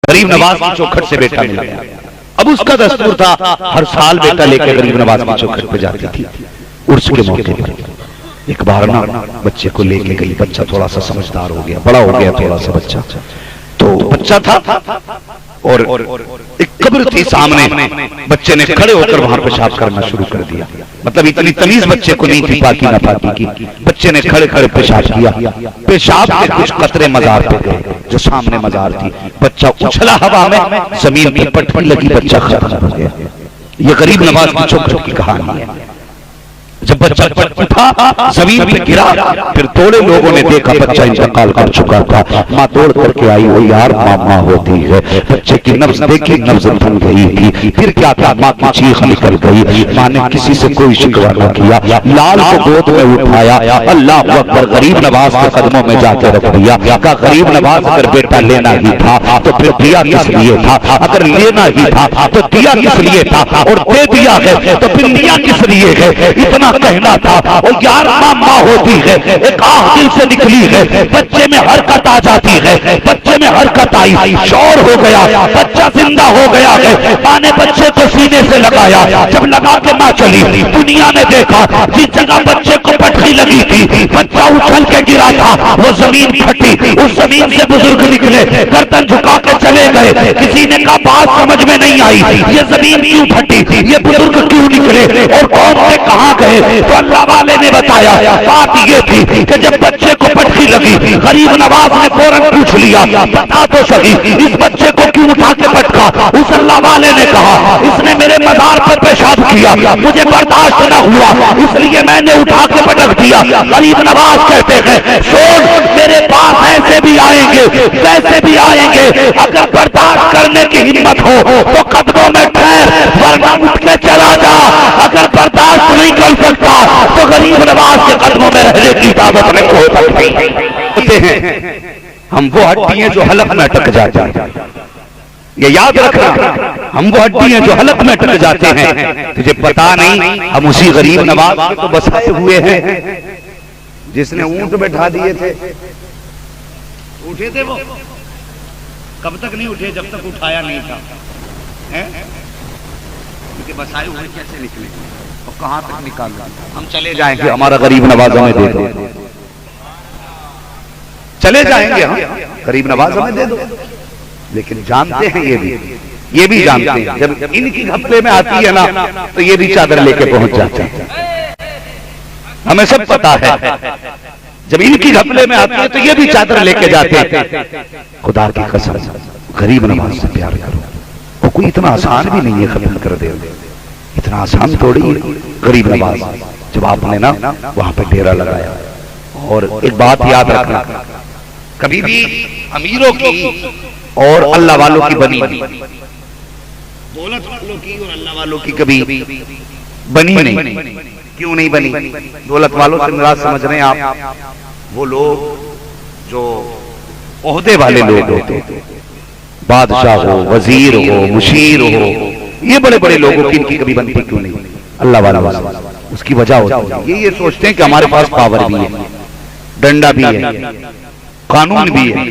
غریب نواز کی چوکھٹ سے بیٹا ملا۔ اب اس کا دستور تھا ہر سال بیٹا لے کے غریب نواز کی چوکھٹ پہ جاتی تھی عرس کے موقع پر۔ ایک بار نا بچے کو لے کے گئی، بچہ تھوڑا سا سمجھدار ہو گیا، بڑا ہو گیا تھوڑا سا بچہ، تو بچہ تھا اور ایک قبر تھی سامنے، بچے نے کھڑے ہو کر وہاں پیشاب کرنا شروع کر دیا۔ مطلب اتنی تمیز بچے کو نہیں تھی پاکی نہ پاکی کی، بچے نے کھڑے کھڑے پیشاب کیا، پیشاب کے کچھ قطرے مزار پہ گئے جو سامنے مزار تھی، بچہ اچھلا ہوا میں زمین پہ پٹپن لگی، بچہ ختم ہو گیا۔ یہ غریب نواز کی چوکھٹ کی کہانی ہے۔ جب بچہ اٹھا زمین پہ گرا، پھر توڑے لوگوں نے دیکھا بچہ انتقال کر چکا تھا۔ ماں دوڑ کر کے آئی، وہ یار ماں ہوتی ہے، بچے کی نبض دیکھی، نبض تھم گئی تھی۔ پھر کیا تھا، ماں کی چیخ نکل گئی، ماں نے کسی سے کوئی شکوہ نہ کیا، لال کو گود میں اٹھایا، اللہ اکبر، غریب نواز کے قدموں میں جا کے رکھ دیا۔ کہا غریب نواز اگر بیٹا لینا ہی تھا تو پھر دیا کس لیے تھا، اگر لینا ہی تھا تو دیا کس لیے تھا، اور دے دیا ہے تو پھر لیا کس لیے ہے۔ اتنا کہنا تھا، وہ یار ماں ہوتی ہے، ایک آہ دل سے نکلی ہے، بچے میں حرکت آ جاتی ہے، بچے میں حرکت آئی، شور ہو گیا، بچہ زندہ ہو گیا ہے۔ ماں نے بچے کو سینے سے لگایا، جب لگا کے ماں چلی، دنیا نے دیکھا جس جگہ بچے کو پٹخی لگی تھی بچہ اچھل کے گرا تھا، وہ زمین پھٹی، اس زمین سے بزرگ نکلے، گردن جھکا کے چلے گئے۔ کسی نے کہا بات سمجھ میں نہیں آئی، یہ زمین کیوں پھٹی، یہ بزرگ کیوں نکلے اور کون سے کہاں گئے؟ تو اللہ والے نے بتایا بات یہ تھی کہ جب بچے کو پٹخی لگی، غریب نواز نے فوراً پوچھ لیا بتا تو صحیح اس بچے کو کیوں اٹھا کے پٹکا؟ اس اللہ والے نے کہا اس نے میرے مزار پر پیشاب کیا، مجھے برداشت نہ ہوا اس لیے میں نے اٹھا کے پٹک دیا۔ غریب نواز کہتے ہیں سن، میرے پاس ایسے بھی آئیں گے ویسے بھی آئیں گے، اگر برداشت کرنے کی ہمت ہو تو قدموں میں ٹھہر، ورنہ اٹھ کے چلا جا، اگر برداشت نہیں کر سکتا تو غریب نواز کے قدموں میں رہنے کی طاقت نہیں ہو سکتی۔ ہم وہ ہڈی ہیں جو حلق میں اٹک جاتے ہیں، یہ یاد رکھنا، ہم وہ ہڈی ہیں جو حلق میں اٹک جاتے ہیں۔ تجھے پتا نہیں ہم اسی غریب نواز کے تو بسائے ہوئے ہیں جس نے اونٹ بٹھا دیے تھے۔ اٹھے تھے وہ کب تک نہیں اٹھے جب تک اٹھایا نہیں تھا، کیونکہ بسائے ہوئے کیسے نکلے اور کہاں تک نکالنا۔ ہم چلے جائیں گے، ہمارا غریب نواز ہمیں دے دو، چلے جائیں گے ہم، غریب نواز ہمیں دے دو۔ لیکن جانتے ہیں یہ بھی جانتے ہیں جب ان کی گھپلے میں آتی ہے نا تو یہ بھی چادر لے کے پہنچ جاتے ہیں، ہمیں سب پتا ہے۔ جب ان کی گھپلے میں آتی ہے تو یہ بھی چادر لے کے جاتے ہیں۔ خدا کی قسم غریب نواز سے پیار کرو، وہ کوئی اتنا آسان بھی نہیں ہے ختم کر دے، اتنا آسان تھوڑی ہے غریب نواز۔ جب آپ نے نا وہاں پہ ڈیرا لگایا، اور ایک بات یاد رکھنا، کبھی بھی امیروں کی اور اللہ والوں کی بنی نہیں، دولت والوں کی اور اللہ والوں کی کبھی بنی نہیں۔ کیوں نہیں بنی؟ دولت والوں سے مراد سمجھ رہے ہیں آپ وہ لوگ جو عہدے والے لوگ ہوتے، بادشاہ ہو، وزیر ہو، مشیر ہو، یہ بڑے بڑے لوگوں کی ان کی کبھی بنتی کیوں نہیں؟ اللہ والا اس کی وجہ ہوتی ہے یہ سوچتے ہیں کہ ہمارے پاس پاور بھی ہے، ڈنڈا بھی ہے، قانون بھی ہے،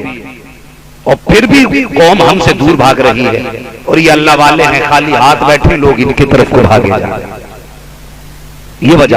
اور پھر بھی قوم ہم سے دور بھاگ رہی ہے، اور یہ اللہ والے ہیں خالی ہاتھ بیٹھے لوگ ان کی طرف کو بھاگے جا رہے ہیں۔ یہ وجہ